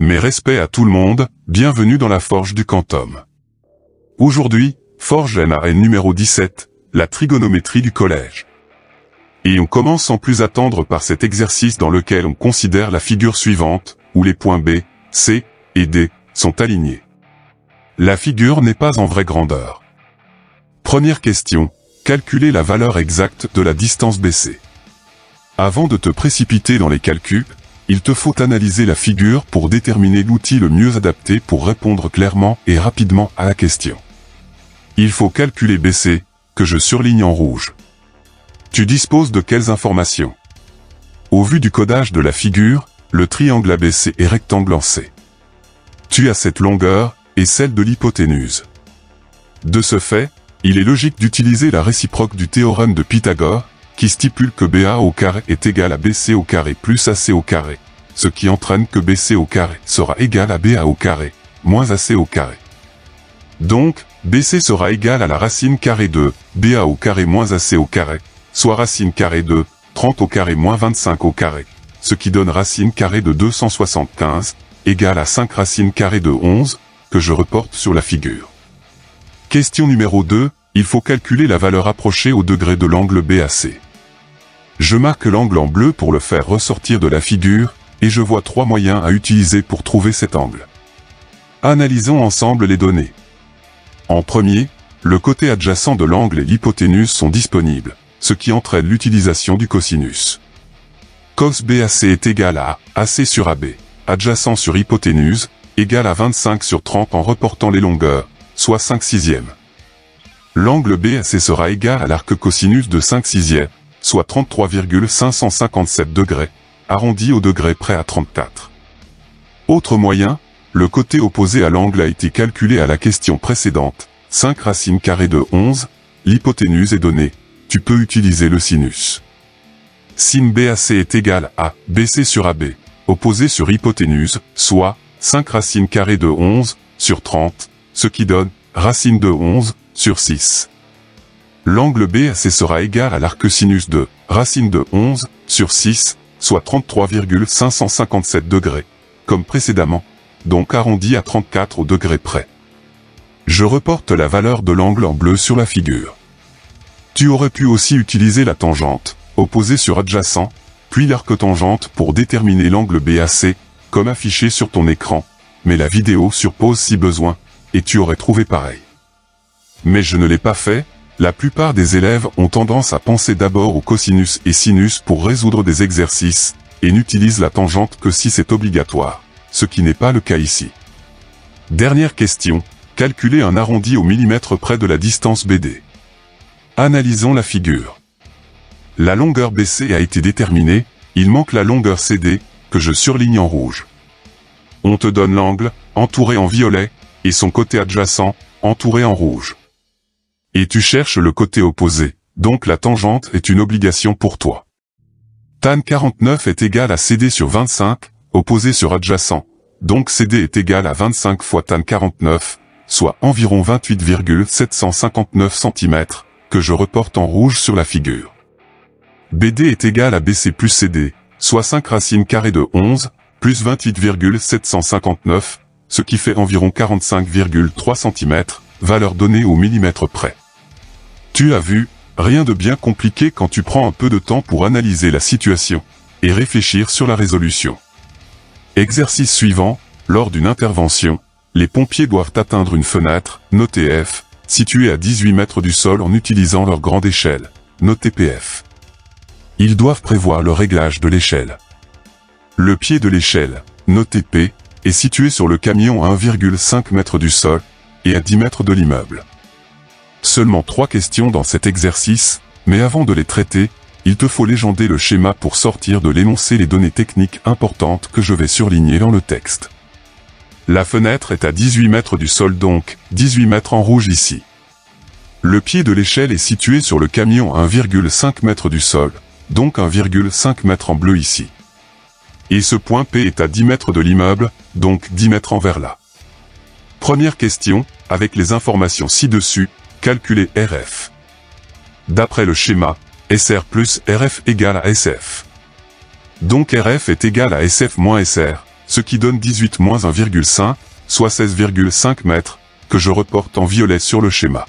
Mes respects à tout le monde, bienvenue dans la Forge du Quantum. Aujourd'hui, Forge NAN numéro 17, la trigonométrie du collège. Et on commence sans plus attendre par cet exercice dans lequel on considère la figure suivante, où les points B, C et D sont alignés. La figure n'est pas en vraie grandeur. Première question, calculer la valeur exacte de la distance BC. Avant de te précipiter dans les calculs, il te faut analyser la figure pour déterminer l'outil le mieux adapté pour répondre clairement et rapidement à la question. Il faut calculer BC, que je surligne en rouge. Tu disposes de quelles informations? Au vu du codage de la figure, le triangle ABC est rectangle en C. Tu as cette longueur, et celle de l'hypoténuse. De ce fait, il est logique d'utiliser la réciproque du théorème de Pythagore, qui stipule que BA au carré est égal à BC au carré plus AC au carré, ce qui entraîne que BC au carré sera égal à BA au carré, moins AC au carré. Donc, BC sera égal à la racine carrée de BA au carré moins AC au carré, soit racine carrée de 30 au carré moins 25 au carré, ce qui donne racine carrée de 275, égale à 5 racine carrée de 11, que je reporte sur la figure. Question numéro 2, il faut calculer la valeur approchée au degré de l'angle BAC. Je marque l'angle en bleu pour le faire ressortir de la figure, et je vois 3 moyens à utiliser pour trouver cet angle. Analysons ensemble les données. En premier, le côté adjacent de l'angle et l'hypoténuse sont disponibles, ce qui entraîne l'utilisation du cosinus. Cos BAC est égal à AC sur AB, adjacent sur hypoténuse, égal à 25 sur 30 en reportant les longueurs, soit 5/6. L'angle BAC sera égal à l'arc cosinus de 5/6, soit 33,557 degrés, arrondi au degré près à 34. Autre moyen, le côté opposé à l'angle a été calculé à la question précédente, 5 racine carrée de 11, l'hypoténuse est donnée, tu peux utiliser le sinus. Sin BAC est égal à BC sur AB, opposé sur hypoténuse, soit 5 racine carrée de 11 sur 30, ce qui donne racine de 11 sur 6. L'angle BAC sera égal à l'arc sinus de racine de 11 sur 6, soit 33,557 degrés, comme précédemment, donc arrondi à 34 au degré près. Je reporte la valeur de l'angle en bleu sur la figure. Tu aurais pu aussi utiliser la tangente, opposée sur adjacent, puis l'arc tangente pour déterminer l'angle BAC, comme affiché sur ton écran, mais la vidéo sur pause si besoin, et tu aurais trouvé pareil. Mais je ne l'ai pas fait, la plupart des élèves ont tendance à penser d'abord au cosinus et sinus pour résoudre des exercices, et n'utilisent la tangente que si c'est obligatoire, ce qui n'est pas le cas ici. Dernière question, calculer un arrondi au millimètre près de la distance BD. Analysons la figure. La longueur BC a été déterminée, il manque la longueur CD, que je surligne en rouge. On te donne l'angle, entouré en violet, et son côté adjacent, entouré en rouge. Et tu cherches le côté opposé, donc la tangente est une obligation pour toi. Tan 49 est égal à CD sur 25, opposé sur adjacent, donc CD est égal à 25 fois tan 49, soit environ 28,759 cm, que je reporte en rouge sur la figure. BD est égal à BC plus CD, soit 5 racine carrée de 11, plus 28,759, ce qui fait environ 45,3 cm, valeur donnée au millimètre près. Tu as vu, rien de bien compliqué quand tu prends un peu de temps pour analyser la situation, et réfléchir sur la résolution. Exercice suivant, lors d'une intervention, les pompiers doivent atteindre une fenêtre, notée F, située à 18 mètres du sol en utilisant leur grande échelle, notée PF. Ils doivent prévoir le réglage de l'échelle. Le pied de l'échelle, noté P, est situé sur le camion à 1,5 m du sol, et à 10 mètres de l'immeuble. Seulement 3 questions dans cet exercice, mais avant de les traiter, il te faut légender le schéma pour sortir de l'énoncé les données techniques importantes que je vais surligner dans le texte. La fenêtre est à 18 mètres du sol donc, 18 mètres en rouge ici. Le pied de l'échelle est situé sur le camion à 1,5 m du sol, donc 1,5 m en bleu ici. Et ce point P est à 10 mètres de l'immeuble, donc 10 mètres envers là. Première question, avec les informations ci-dessus, calculez RF. D'après le schéma, SR plus RF égale à SF. Donc RF est égal à SF moins SR, ce qui donne 18 moins 1,5, soit 16,5 mètres, que je reporte en violet sur le schéma.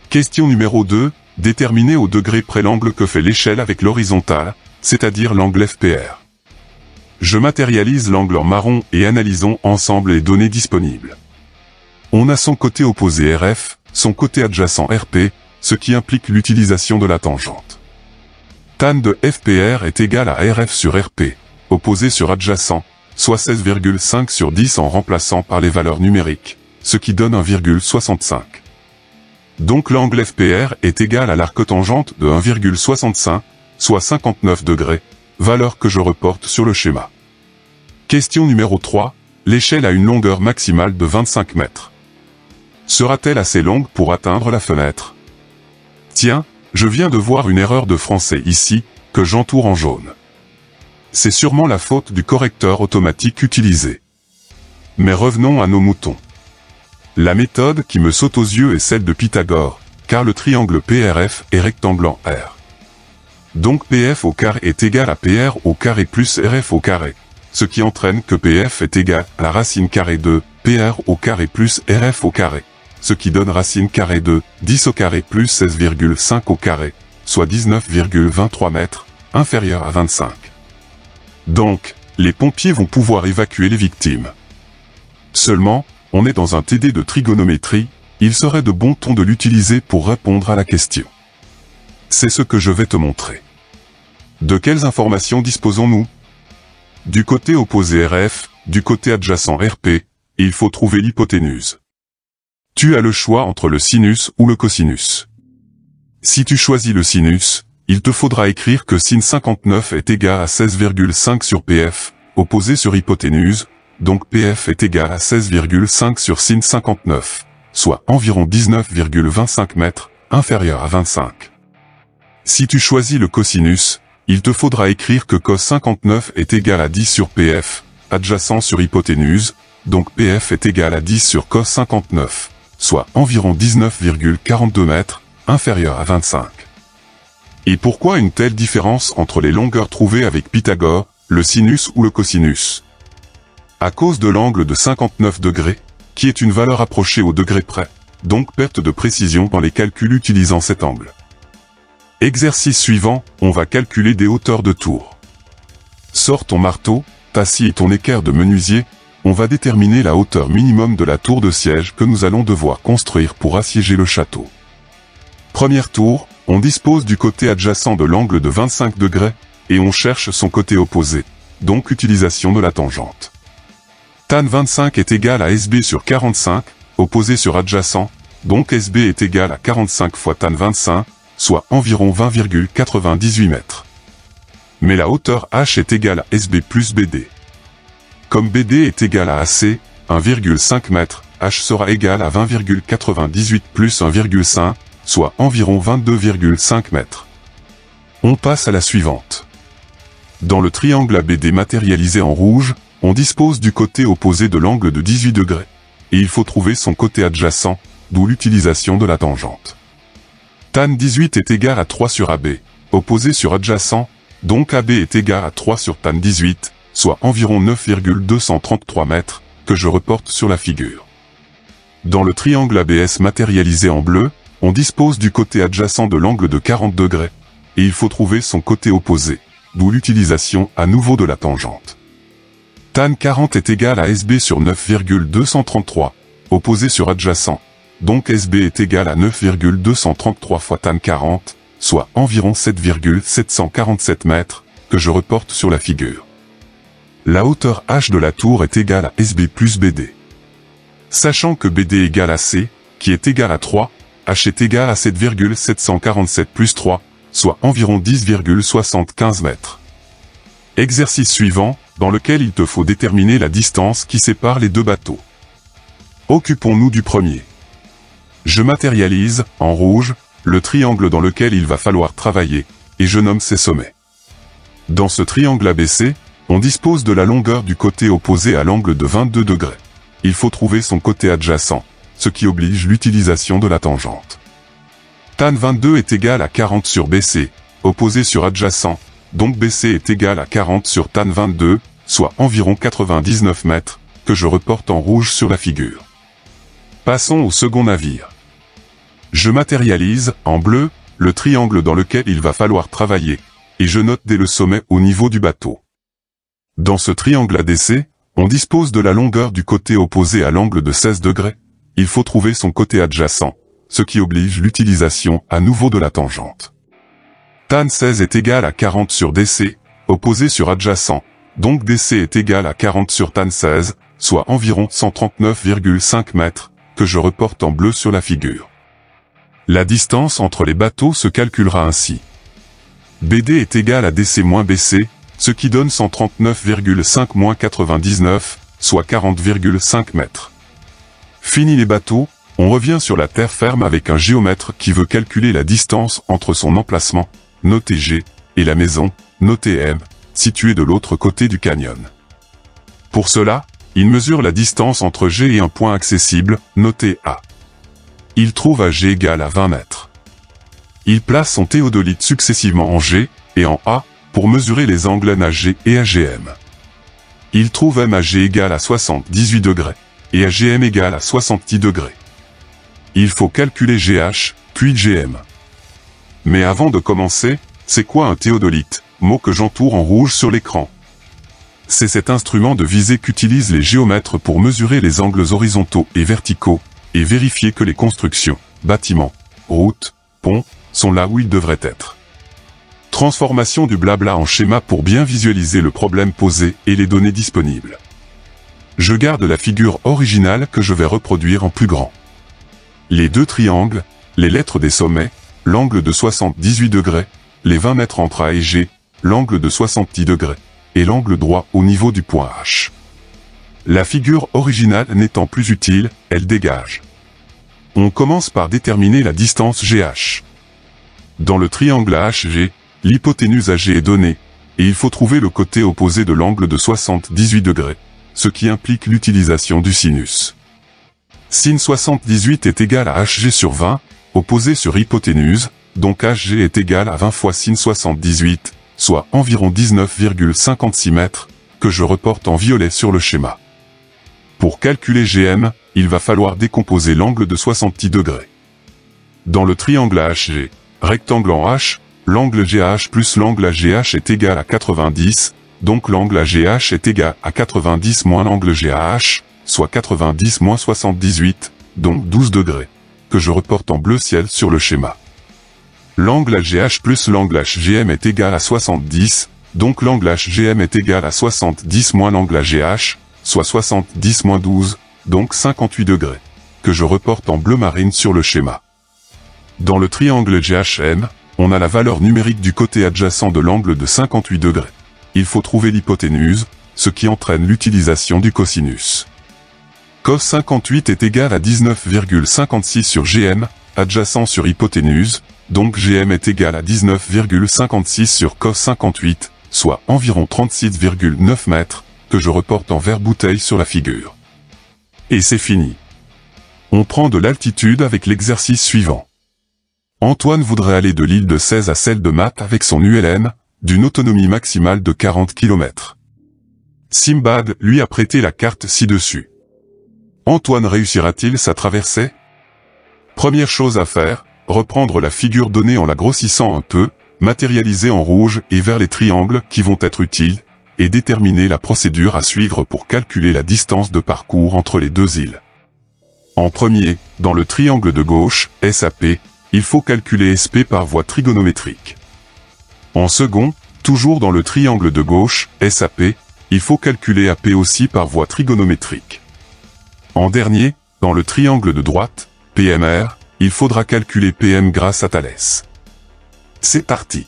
Question numéro 2, déterminer au degré près l'angle que fait l'échelle avec l'horizontale, c'est-à-dire l'angle FPR. Je matérialise l'angle en marron et analysons ensemble les données disponibles. On a son côté opposé RF, son côté adjacent RP, ce qui implique l'utilisation de la tangente. Tan de FPR est égal à RF sur RP, opposé sur adjacent, soit 16,5 sur 10 en remplaçant par les valeurs numériques, ce qui donne 1,65. Donc l'angle FPR est égal à l'arc-tangente de 1,65, soit 59 degrés, valeur que je reporte sur le schéma. Question numéro 3, l'échelle a une longueur maximale de 25 mètres. Sera-t-elle assez longue pour atteindre la fenêtre? Tiens, je viens de voir une erreur de français ici, que j'entoure en jaune. C'est sûrement la faute du correcteur automatique utilisé. Mais revenons à nos moutons. La méthode qui me saute aux yeux est celle de Pythagore, car le triangle PRF est rectangle en R. Donc PF au carré est égal à PR au carré plus RF au carré, ce qui entraîne que PF est égal à la racine carrée de PR au carré plus RF au carré, ce qui donne racine carrée de 10 au carré plus 16,5 au carré, soit 19,23 mètres, inférieur à 25. Donc, les pompiers vont pouvoir évacuer les victimes. Seulement, on est dans un TD de trigonométrie, il serait de bon ton de l'utiliser pour répondre à la question. C'est ce que je vais te montrer. De quelles informations disposons-nous? Du côté opposé RF, du côté adjacent RP, il faut trouver l'hypoténuse. Tu as le choix entre le sinus ou le cosinus. Si tu choisis le sinus, il te faudra écrire que sin 59 est égal à 16,5 sur PF, opposé sur hypoténuse, donc PF est égal à 16,5 sur sin 59, soit environ 19,25 mètres, inférieur à 25. Si tu choisis le cosinus, il te faudra écrire que cos 59 est égal à 10 sur PF, adjacent sur hypoténuse, donc PF est égal à 10 sur cos 59, soit environ 19,42 mètres, inférieur à 25. Et pourquoi une telle différence entre les longueurs trouvées avec Pythagore, le sinus ou le cosinus? À cause de l'angle de 59 degrés, qui est une valeur approchée au degré près, donc perte de précision dans les calculs utilisant cet angle. Exercice suivant, on va calculer des hauteurs de tour. Sors ton marteau, ta scie et ton équerre de menuisier, on va déterminer la hauteur minimum de la tour de siège que nous allons devoir construire pour assiéger le château. Première tour, on dispose du côté adjacent de l'angle de 25 degrés, et on cherche son côté opposé, donc utilisation de la tangente. Tan 25 est égal à SB sur 45, opposé sur adjacent, donc SB est égal à 45 fois tan 25, soit environ 20,98 mètres. Mais la hauteur H est égale à SB plus BD. Comme BD est égal à AC, 1,5 m, H sera égal à 20,98 plus 1,5, soit environ 22,5 mètres. On passe à la suivante. Dans le triangle ABD matérialisé en rouge, on dispose du côté opposé de l'angle de 18 degrés, et il faut trouver son côté adjacent, d'où l'utilisation de la tangente. Tan 18 est égal à 3 sur AB, opposé sur adjacent, donc AB est égal à 3 sur tan 18, soit environ 9,233 mètres, que je reporte sur la figure. Dans le triangle ABS matérialisé en bleu, on dispose du côté adjacent de l'angle de 40 degrés, et il faut trouver son côté opposé, d'où l'utilisation à nouveau de la tangente. Tan 40 est égal à SB sur 9,233, opposé sur adjacent, donc SB est égal à 9,233 fois tan 40, soit environ 7,747 mètres, que je reporte sur la figure. La hauteur H de la tour est égale à SB plus BD. Sachant que BD égale à C, qui est égal à 3, H est égal à 7,747 plus 3, soit environ 10,75 mètres. Exercice suivant, dans lequel il te faut déterminer la distance qui sépare les deux bateaux. Occupons-nous du premier. Je matérialise, en rouge, le triangle dans lequel il va falloir travailler, et je nomme ses sommets. Dans ce triangle ABC, on dispose de la longueur du côté opposé à l'angle de 22 degrés. Il faut trouver son côté adjacent, ce qui oblige l'utilisation de la tangente. Tan 22 est égal à 40 sur BC, opposé sur adjacent, donc BC est égal à 40 sur tan 22, soit environ 99 mètres, que je reporte en rouge sur la figure. Passons au second navire. Je matérialise, en bleu, le triangle dans lequel il va falloir travailler, et je note dès le sommet au niveau du bateau. Dans ce triangle ADC, on dispose de la longueur du côté opposé à l'angle de 16 degrés. Il faut trouver son côté adjacent, ce qui oblige l'utilisation à nouveau de la tangente. Tan 16 est égal à 40 sur DC, opposé sur adjacent, donc DC est égal à 40 sur tan 16, soit environ 139,5 mètres, que je reporte en bleu sur la figure. La distance entre les bateaux se calculera ainsi. BD est égal à DC moins BC, ce qui donne 139,5 moins 99, soit 40,5 mètres. Fini les bateaux, on revient sur la terre ferme avec un géomètre qui veut calculer la distance entre son emplacement, noté G, et la maison, notée M, située de l'autre côté du canyon. Pour cela, il mesure la distance entre G et un point accessible, noté A. Il trouve à G égale à 20 mètres. Il place son théodolite successivement en G et en A, pour mesurer les angles NAG et AGM. Il trouve MAG égale à 78 degrés, et AGM égale à 70 degrés. Il faut calculer GH, puis GM. Mais avant de commencer, c'est quoi un théodolite, mot que j'entoure en rouge sur l'écran? C'est cet instrument de visée qu'utilisent les géomètres pour mesurer les angles horizontaux et verticaux, et vérifier que les constructions, bâtiments, routes, ponts, sont là où ils devraient être. Transformation du blabla en schéma pour bien visualiser le problème posé et les données disponibles. Je garde la figure originale que je vais reproduire en plus grand. Les deux triangles, les lettres des sommets, l'angle de 78 degrés, les 20 mètres entre A et G, l'angle de 70 degrés, et l'angle droit au niveau du point H. La figure originale n'étant plus utile, elle dégage. On commence par déterminer la distance GH. Dans le triangle AHG, l'hypoténuse AG est donnée, et il faut trouver le côté opposé de l'angle de 78 degrés, ce qui implique l'utilisation du sinus. Sin 78 est égal à HG sur 20, opposé sur hypoténuse, donc HG est égal à 20 fois sin 78, soit environ 19,56 mètres, que je reporte en violet sur le schéma. Pour calculer GM, il va falloir décomposer l'angle de 70 degrés. Dans le triangle AHG, rectangle en H, l'angle GH plus l'angle AGH est égal à 90, donc l'angle AGH est égal à 90 moins l'angle GH, soit 90 moins 78, donc 12 degrés, que je reporte en bleu ciel sur le schéma. L'angle AGH plus l'angle HGM est égal à 70, donc l'angle HGM est égal à 70 moins l'angle AGH, soit 70 moins 12, donc 58 degrés, que je reporte en bleu marine sur le schéma. Dans le triangle GHM, on a la valeur numérique du côté adjacent de l'angle de 58 degrés. Il faut trouver l'hypoténuse, ce qui entraîne l'utilisation du cosinus. Cos 58 est égal à 19,56 sur GM, adjacent sur hypoténuse, donc GM est égal à 19,56 sur cos 58, soit environ 36,9 mètres, que je reporte en vert bouteille sur la figure. Et c'est fini. On prend de l'altitude avec l'exercice suivant. Antoine voudrait aller de l'île de 16 à celle de Math avec son ULM, d'une autonomie maximale de 40 km. Simbad lui a prêté la carte ci-dessus. Antoine réussira-t-il sa traversée? Première chose à faire, reprendre la figure donnée en la grossissant un peu, matérialiser en rouge et vers les triangles qui vont être utiles, et déterminer la procédure à suivre pour calculer la distance de parcours entre les deux îles. En premier, dans le triangle de gauche, SAP, il faut calculer SP par voie trigonométrique. En second, toujours dans le triangle de gauche, SAP, il faut calculer AP aussi par voie trigonométrique. En dernier, dans le triangle de droite, PMR, il faudra calculer PM grâce à Thalès. C'est parti.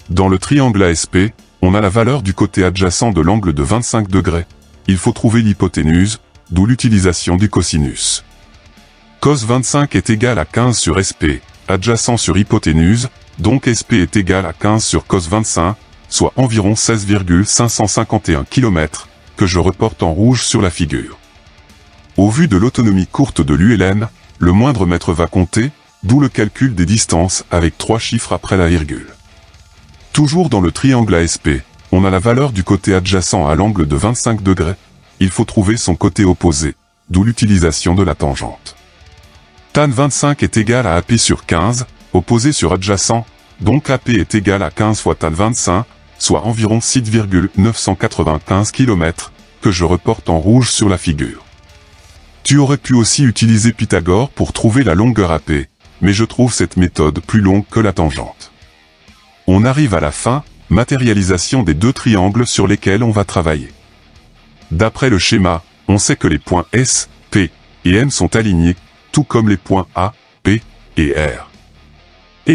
Dans le triangle ASP, on a la valeur du côté adjacent de l'angle de 25 degrés. Il faut trouver l'hypoténuse, d'où l'utilisation du cosinus. Cos 25 est égal à 15 sur SP, adjacent sur hypoténuse, donc SP est égal à 15 sur cos 25, soit environ 16,551 km, que je reporte en rouge sur la figure. Au vu de l'autonomie courte de l'ULN, le moindre mètre va compter, d'où le calcul des distances avec 3 chiffres après la virgule. Toujours dans le triangle ASP, on a la valeur du côté adjacent à l'angle de 25 degrés. Il faut trouver son côté opposé, d'où l'utilisation de la tangente. Tan 25 est égal à AP sur 15, opposé sur adjacent, donc AP est égal à 15 fois tan 25, soit environ 6,995 km, que je reporte en rouge sur la figure. Tu aurais pu aussi utiliser Pythagore pour trouver la longueur AP, mais je trouve cette méthode plus longue que la tangente. On arrive à la fin, matérialisation des deux triangles sur lesquels on va travailler. D'après le schéma, on sait que les points S, P et M sont alignés, tout comme les points A, P et R.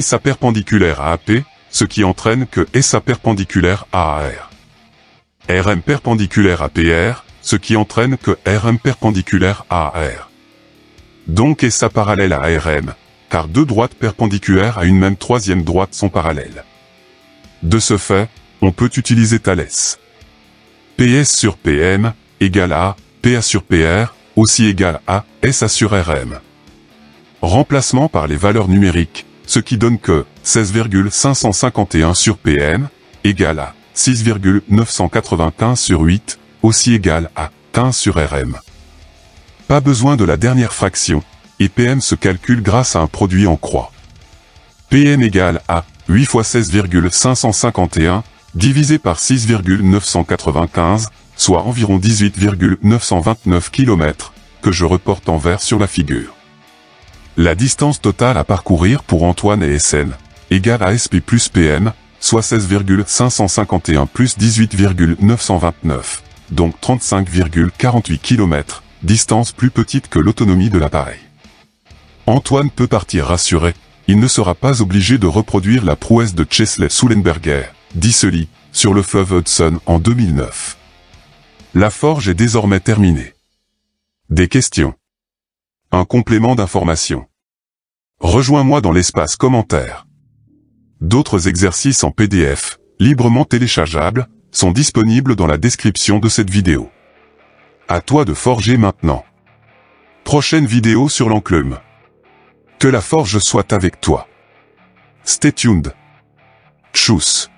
SA perpendiculaire à AP, ce qui entraîne que SA perpendiculaire à AR. RM perpendiculaire à PR, ce qui entraîne que RM perpendiculaire à AR. Donc SA parallèle à RM, car deux droites perpendiculaires à une même troisième droite sont parallèles. De ce fait, on peut utiliser Thalès. PS sur PM égale à PA sur PR, aussi égal à SA sur RM. Remplacement par les valeurs numériques, ce qui donne que 16,551 sur PM égale à 6,995 sur 8, aussi égal à 15 sur RM. Pas besoin de la dernière fraction, et PM se calcule grâce à un produit en croix. PM égale à 8 fois 16,551, divisé par 6,995, soit environ 18,929 km, que je reporte en vert sur la figure. La distance totale à parcourir pour Antoine et SN, égale à SP plus PM, soit 16,551 plus 18,929, donc 35,48 km, distance plus petite que l'autonomie de l'appareil. Antoine peut partir rassuré, il ne sera pas obligé de reproduire la prouesse de Chesley Sullenberger, dit Sully, sur le fleuve Hudson en 2009. La forge est désormais terminée. Des questions? Un complément d'information. Rejoins-moi dans l'espace commentaires. D'autres exercices en PDF, librement téléchargeables, sont disponibles dans la description de cette vidéo. À toi de forger maintenant. Prochaine vidéo sur l'enclume. Que la forge soit avec toi. Stay tuned. Tchuss.